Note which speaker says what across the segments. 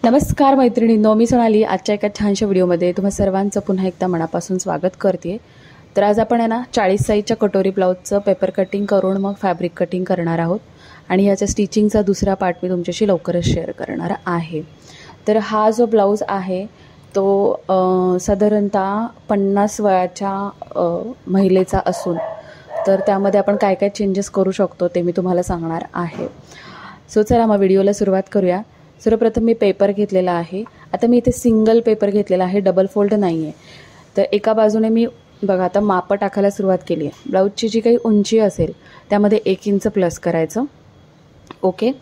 Speaker 1: नमस्कार मैत्रिणींनो, मी सोनाली आजच्या एका छानशा व्हिडिओमध्ये तुम्हा सर्वांचं पुन्हा एकदा मनापासून स्वागत करते। तर आज आपण आहे ना 40 साईजच्या कटोरी ब्लाउजचं पेपर कटिंग करून मग फॅब्रिक कटिंग करणार आहोत आणि याच्या स्टिचिंगचा दुसरा पार्ट मी तुमच्याशी लवकरच शेअर करणार आहे। तर हा जो ब्लाउज आहे तो साधारणतः 50 वयाच्या महिलेचा असून तर त्यामध्ये आपण काय काय चेंजेस करू शकतो ते मी तुम्हाला सांगणार आहे। सो चला मग व्हिडिओला सुरुवात करूया। सर्वप्रथम मी पेपर घेतलेला आहे। आता मी इथे सिंगल पेपर घेतलेला आहे, डबल फोल्ड नाही आहे। तर एका बाजूने मी बघा आता माप टाकायला सुरुवात केली आहे। ब्लाउजची जी काही उंची असेल त्यामध्ये 1 इंच प्लस करायचं। ओके,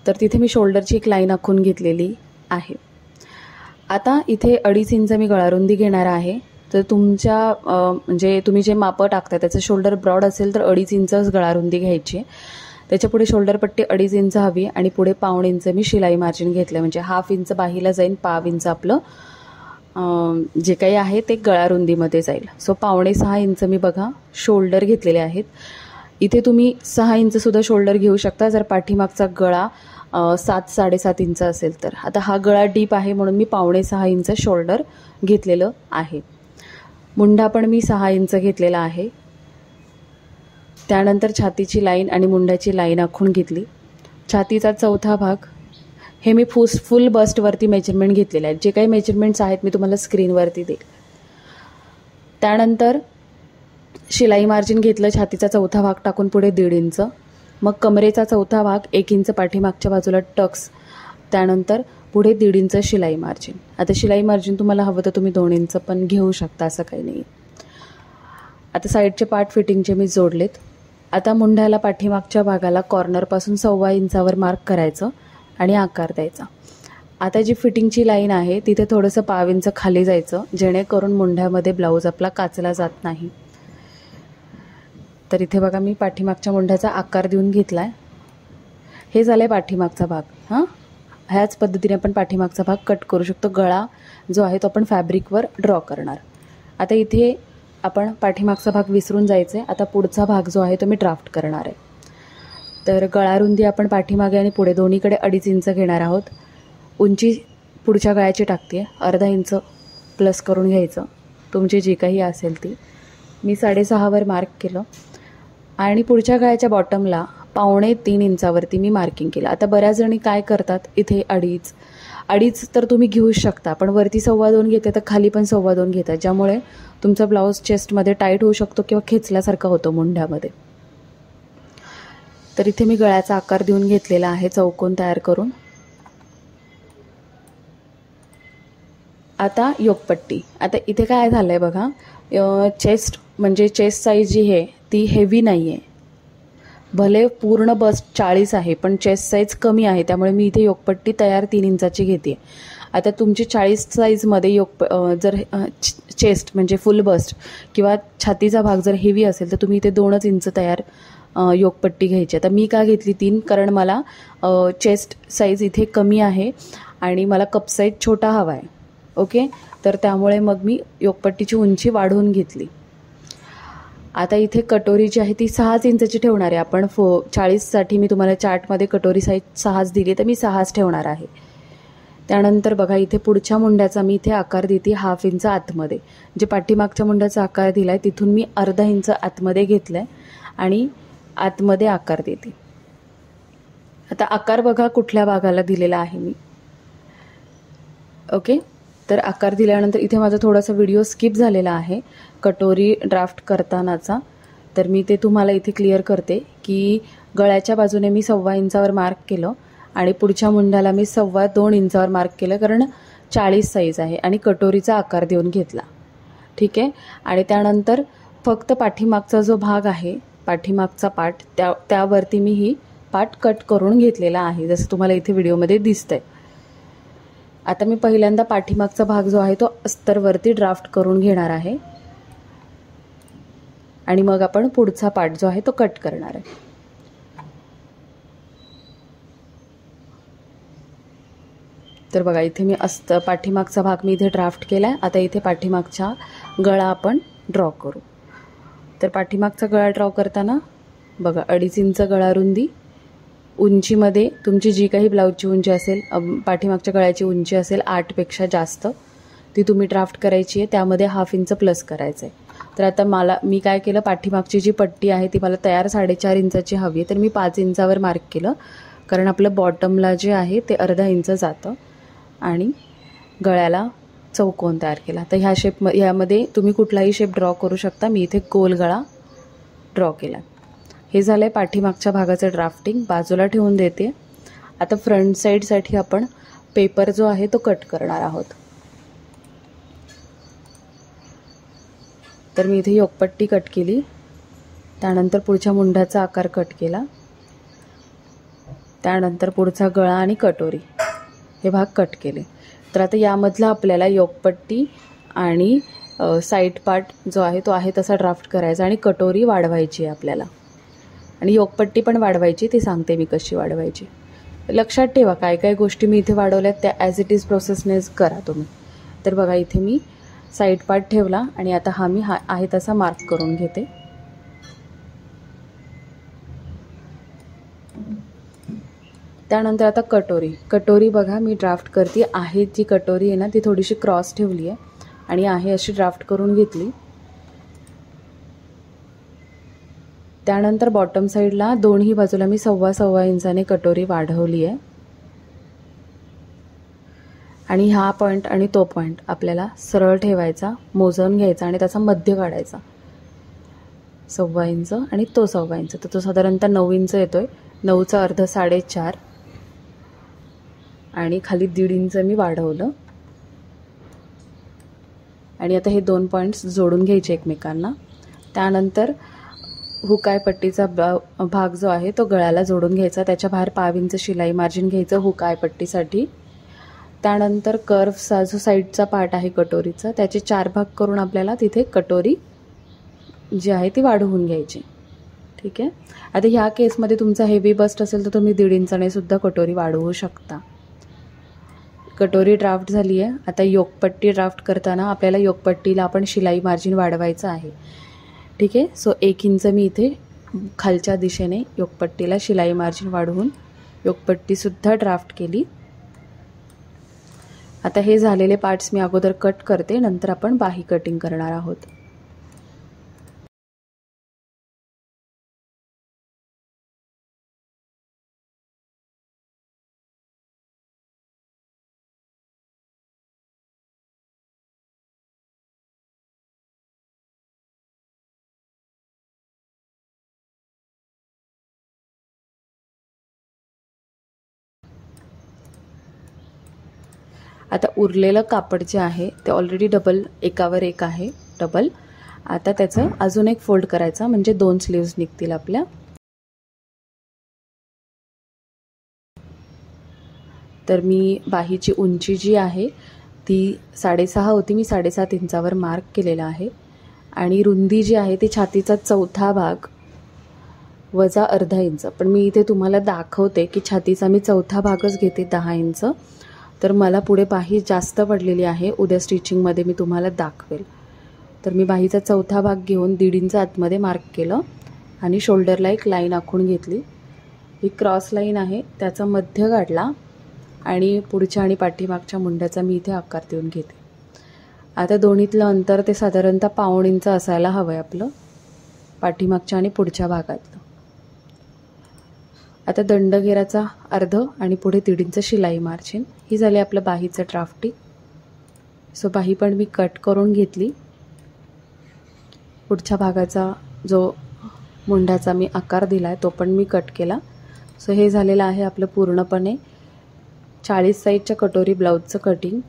Speaker 1: तर तिथे मी शोल्डरची एक लाईन आखून घेतलेली आहे। आता इथे 2.5 इंच मी गळारुंदी घेणार आहे। तर तुमच्या म्हणजे तुम्ही जे माप टाकता त्याचं शोल्डर ब्रॉड असेल तर 2.5 इंचच गळारुंदी घ्यायची। त्याच्या पुढे शोल्डर पट्टी 2.5 इंच हवी आणि पुढे पाऊण इंच मी शिलाई मार्जिन घेतलं, म्हणजे हाफ इंच बाहीला जाईल, पाव इंच आपलं जे काही आहे ते गळारुंदीमध्ये जाईल। सो 5.25 इंच मी बघा शोल्डर घेतलेले आहेत। इथे तुम्ही 6 इंच सुद्धा शोल्डर घेऊ शकता जर पाठीमागचा गळा 7-7.5 इंच असेल तर। आता हा गळा डीप आहे म्हणून मी 5.25 इंच शोल्डर घेतलेलं आहे। मुंडा पण मी 6 इंच घेतलेला आहे। त्यानंतर छातीची लाईन आणि मुंड्याची लाईन आखून घेतली। छातीचा चौथा भाग हे मी फुल बस्टवरती मेजरमेंट घेतलेले आहेत। जे काही मेजरमेंट्स आहेत मी तुम्हाला स्क्रीनवरती देईल। त्यानंतर शिलाई मार्जिन घेतलं, छातीचा चौथा भाग टाकून पुढे 1.5 इंच, मग कमरेचा चौथा भाग 1 इंच पाठीमागच्या बाजूला टक्स, त्यानंतर पुढे 1.5 इंच शिलाई मार्जिन। आता शिलाई मार्जिन तुम्हाला हवं तर तुम्ही 2 इंच पण घेऊ शकता, असं काही नाही। आता साईडचे पार्ट फिटिंगचे मी जोडलेत। आता मुंड्याला पाठीमागच्या भागाला कॉर्नरपासून 1.25 इंचावर मार्क करायचं आणि आकार द्यायचा। आता जी फिटिंगची लाईन आहे तिथे थोडंसं पाव इंच खाली जायचं, जेणेकरून मुंड्यामध्ये ब्लाऊज आपला काचला जात नाही। तर इथे बघा मी पाठीमागच्या मुंड्याचा आकार देऊन घेतला आहे। हे झालं पाठीमागचा भाग। ह्याच पद्धतीने आपण पाठीमागचा भाग कट करू शकतो। गळा जो आहे तो आपण फॅब्रिकवर ड्रॉ करणार। आता इथे आपण पाठीमागचा भाग विसरून जायचं आहे। आता पुढचा भाग जो आहे तो मी ड्राफ्ट करणार आहे। तर गळारुंदी आपण पाठीमागे आणि पुढे दोन्हीकडे 2.5 इंच घेणार आहोत। उंची पुढच्या गळ्याची टाकते 1/2 इंच प्लस करून घ्यायचं, तुमची जी काही असेल ती। मी 6.5 वर मार्क केलं आणि पुढच्या गळ्याच्या बॉटमला 2.25 इंचावरती मी मार्किंग केलं। आता बऱ्याच जणी काय करतात, इथे 2.5 तर तुम्ही घेऊ शकता, पण वरती 2.25 घेते तर खाली पण 2.25 घेतात, ज्यामुळे तुमचा ब्लाऊज चेस्टमध्ये टाईट होऊ शकतो किंवा खेचल्यासारखा होतो मुंड्यामध्ये। तर इथे मी गळ्याचा आकार देऊन घेतलेला आहे चौकोन तयार करून। आता योकपट्टी। आता इथे काय झालंय बघा, चेस्ट म्हणजे चेस्ट साईज जी आहे ती हेवी नाही आहे। भले पूर्ण बस्ट 40 आहे पण चेस्ट साईज कमी आहे, त्यामुळे मी इथे योकपट्टी तयार 3 इंचाची घेते। आता तुमची 40 साईजमध्ये जर चेस्ट म्हणजे फुल बस्ट किंवा छातीचा भाग जर हेवी असेल तर तुम्ही इथे 2 इंच तयार योकपट्टी घ्यायची। आता मी का घेतली 3, कारण मला चेस्ट साईज इथे कमी आहे आणि मला कप साईज छोटा हवा आहे। ओके, तर त्यामुळे मग मी योकपट्टीची उंची वाढवून घेतली। आता इथे कटोरी जी आहे ती 6 इंचची ठेवणार आहे आपण। 40साठी मी तुम्हाला चार्टमध्ये कटोरी साईज 6 दिली, तर मी 6 ठेवणार आहे। त्यानंतर बघा इथे पुढच्या मुंड्याचा मी इथे आकार देते 1/2 इंच आतमध्ये। जे पाठीमागच्या मुंड्याचा आकार दिला आहे तिथून मी 1/2 इंच आतमध्ये घेतलं आहे आणि आतमध्ये आकार देते। आता आकार बघा कुठल्या भागाला दिलेला आहे मी। ओके, तर आकार दिल्यानंतर इथे माझा थोडासा व्हिडिओ स्किप झालेला आहे कटोरी ड्राफ्ट करतानाचा, तर मी ते तुम्हाला इथे क्लिअर करते की गळ्याच्या बाजूने मी 2.25 इंचावर मार्क केलं आणि पुढच्या मुंड्याला मी 2.25 इंचावर मार्क केलं, कारण 40 साईज आहे आणि कटोरीचा आकार देऊन घेतला। ठीक आहे, आणि त्यानंतर फक्त पाठीमागचा जो भाग आहे, पाठीमागचा पार्ट, त्यावरती मी ही पार्ट कट करून घेतलेला आहे, जसं तुम्हाला इथे व्हिडिओमध्ये दिसतंय। आता मी पहिल्यांदा पाठीमागचा भाग जो आहे तो अस्तरवरती ड्राफ्ट करून घेणार आहे आणि मग आपण पुढचा पार्ट जो आहे तो कट करणार आहे। तर बघा इथे मी पाठीमागचा भाग मी इथे ड्राफ्ट केला आहे। आता इथे पाठीमागचा गळा आपण ड्रॉ करू। तर पाठीमागचा गळा ड्रॉ करताना बघा 2.5 इंच गळारुंदी उंचीमध्ये तुमची जी काही ब्लाऊजची उंची असेल, पाठीमागच्या गळ्याची उंची असेल 8पेक्षा जास्त, ती तुम्ही ड्राफ्ट करायची आहे. त्यामध्ये 1/2 इंच प्लस करायचं आहे. तर आता मी काय केलं, पाठीमागची जी पट्टी आहे ती मला तयार 4.5 इंचाची हवी आहे, तर मी 5 इंचावर मार्क केलं, कारण आपलं बॉटमला जे आहे ते अर्धा इंच जातं. आणि गळ्याला चौकोन तयार केला. तर ह्यामध्ये तुम्ही कुठलाही शेप ड्रॉ करू शकता. मी इथे गोल गळा ड्रॉ केला. हे झालं आहे पाठीमागच्या भागाचं ड्राफ्टिंग. बाजूला ठेवून देते. आता फ्रंट साईडसाठी आपण पेपर जो आहे तो कट करणार आहोत. तर मी इथे योकपट्टी कट केली, त्यानंतर पुढच्या मुंढ्याचा आकार कट केला, त्यानंतर पुढचा गळा आणि कटोरी हे भाग कट केले. तर आता यामधला आपल्याला योकपट्टी आणि साईड पार्ट जो आहे तो आहे तसा ड्राफ्ट करायचा आणि कटोरी वाढवायची आहे आपल्याला. आणि योकपट्टी पण वाढवायची, ती सांगते मी कशी वाढवायची. लक्षात ठेवा काय काय गोष्टी मी इथे वाढवल्यात त्या ॲज इट इज प्रोसेसनेच करा तुम्ही. तर बघा इथे मी साईड पार्ट ठेवला आणि आता मी आहे तसा मार्क करून घेते. त्यानंतर आता कटोरी बघा मी ड्राफ्ट करते आहे. जी कटोरी आहे ना ती थोडीशी क्रॉस ठेवली आहे आणि आहे अशी ड्राफ्ट करून घेतली. त्यानंतर बॉटम साईडला दोन्ही बाजूला मी 1.25 इंचाने कटोरी वाढवली आहे. आणि हा पॉईंट आणि तो पॉईंट आपल्याला सरळ ठेवायचा, मोजून घ्यायचा आणि त्याचा मध्य काढायचा. 1.25 इंच आणि तो 1.25 इंच, तर तो साधारणतः 9 इंच येतोय. 9चा अर्ध 4.5 आणि खाली 1.5 इंच मी वाढवलं. आणि आता हे 2 पॉईंट्स जोडून घ्यायचे एकमेकांना. त्यानंतर हुकाय पट्टीचा भाग जो आहे तो गळ्याला जोडून घ्यायचा. त्याच्या बाहेर 1/2 इंच शिलाई मार्जिन घ्यायचं हुकाय पट्टीसाठी. त्यानंतर कर्व्हचा जो साईडचा पार्ट आहे कटोरीचा त्याचे 4 भाग करून आपल्याला तिथे कटोरी जी आहे ती वाढवून घ्यायची. ठीक आहे. आता ह्या केसमध्ये तुमचा हेवी बस्ट असेल तर तुम्ही 1.5 इंचाने सुद्धा कटोरी वाढवू शकता. कटोरी ड्राफ्ट झाली आहे. आता योकपट्टी ड्राफ्ट करताना आपल्याला योकपट्टीला आपण शिलाई मार्जिन वाढवायचं आहे. ठीक आहे. सो 1 इंच मी इथे खालच्या दिशेने योकपट्टीला शिलाई मार्जिन वाढवून योकपट्टीसुद्धा ड्राफ्ट केली. आता हे झालेले पार्ट्स मी अगोदर कट करते, नंतर आपण बाही कटिंग करणार आहोत. आता उरलेलं कापड जे आहे ते ऑलरेडी डबल एकावर एक आहे डबल. आता त्याचं अजून एक फोल्ड करायचा म्हणजे 2 स्लीव्ज निघतील आपल्या. तर मी बाहीची उंची जी आहे ती 6.5 होती, मी 7.5 इंचावर मार्क केलेला आहे. आणि रुंदी जी आहे ती छातीचा 4था भाग वजा अर्धा इंच. पण मी इथे तुम्हाला दाखवते की छातीचा मी 4था भागच घेते 10 इंच. तर मला पुढे बाही जास्त पडलेली आहे, उद्या स्टिचिंगमध्ये मी तुम्हाला दाखवेल. तर मी बाहीचा 4था भाग घेऊन 1.5 इंच आतमध्ये मार्क केलं आणि शोल्डरला एक लाईन आखून घेतली. ही क्रॉस लाईन आहे त्याचा मध्य काढला आणि पुढच्या आणि पाठीमागच्या मुंड्याचा मी इथे आकार देऊन घेते. आता दोन्हीतलं अंतर ते साधारणतः 1.25 इंच असायला हवं आहे आपलं पाठीमागच्या आणि पुढच्या भागातलं. आता दंडगेराचा अर्ध आणि पुढे 1.5 इंच शिलाई मार्जिन. ही झाली आपलं बाहीचं ड्राफ्टिंग. सो बाही पण मी कट करून घेतली. पुढच्या भागाचा जो मुंड्याचा मी आकार दिला आहे तो पण मी कट केला. सो हे झालेलं आहे आपलं पूर्णपणे 40 साईजच्या कटोरी ब्लाऊजचं कटिंग.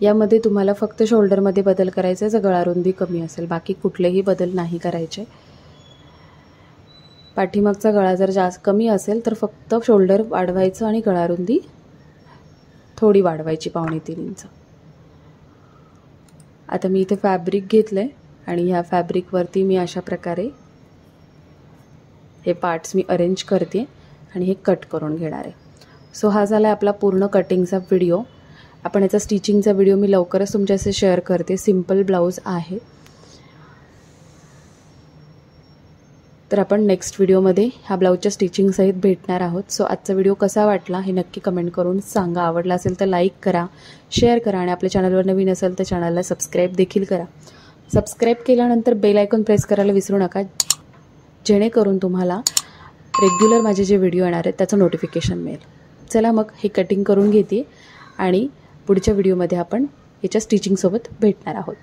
Speaker 1: यामध्ये तुम्हाला फक्त शोल्डरमध्ये बदल करायचा आहे जर गळा रुंदी कमी असेल, बाकी कुठलेही बदल नाही करायचे. पाठीमागचा गळा जर जास्त कमी असेल तर फक्त शोल्डर वाढवायचं आणि गळारुंदी थोडी वाढवायची 2.25 इंच. आता मी इथे फॅब्रिक घेतलं आहे आणि ह्या फॅब्रिकवरती मी अशा प्रकारे हे पार्ट्स मी अरेंज करते आणि हे कट करून घेणार आहे. सो हा झाला आपला पूर्ण कटिंगचा व्हिडिओ. आपण याचा स्टिचिंगचा व्हिडिओ मी लवकरच तुमच्याशी शेअर करते. सिंपल ब्लाऊज आहे. तर आपण नेक्स्ट व्हिडिओमध्ये ह्या ब्लाऊजच्या स्टिचिंगसहित भेटणार आहोत. सो आजचा व्हिडिओ कसा वाटला हे नक्की कमेंट करून सांगा. आवडला असेल तर लाईक करा, शेअर करा आणि आपल्या चॅनलवर नवीन असेल तर चॅनलला सबस्क्राईब देखील करा. सबस्क्राईब केल्यानंतर बेल आयकॉन प्रेस करायला विसरू नका, जेणेकरून तुम्हाला रेग्युलर माझे जे व्हिडिओ येणार आहेत त्याचं नोटिफिकेशन मिळेल. चला मग हे कटिंग करून घेते आणि पुढच्या व्हिडिओमध्ये आपण याच्या स्टिचिंगसोबत भेटणार आहोत.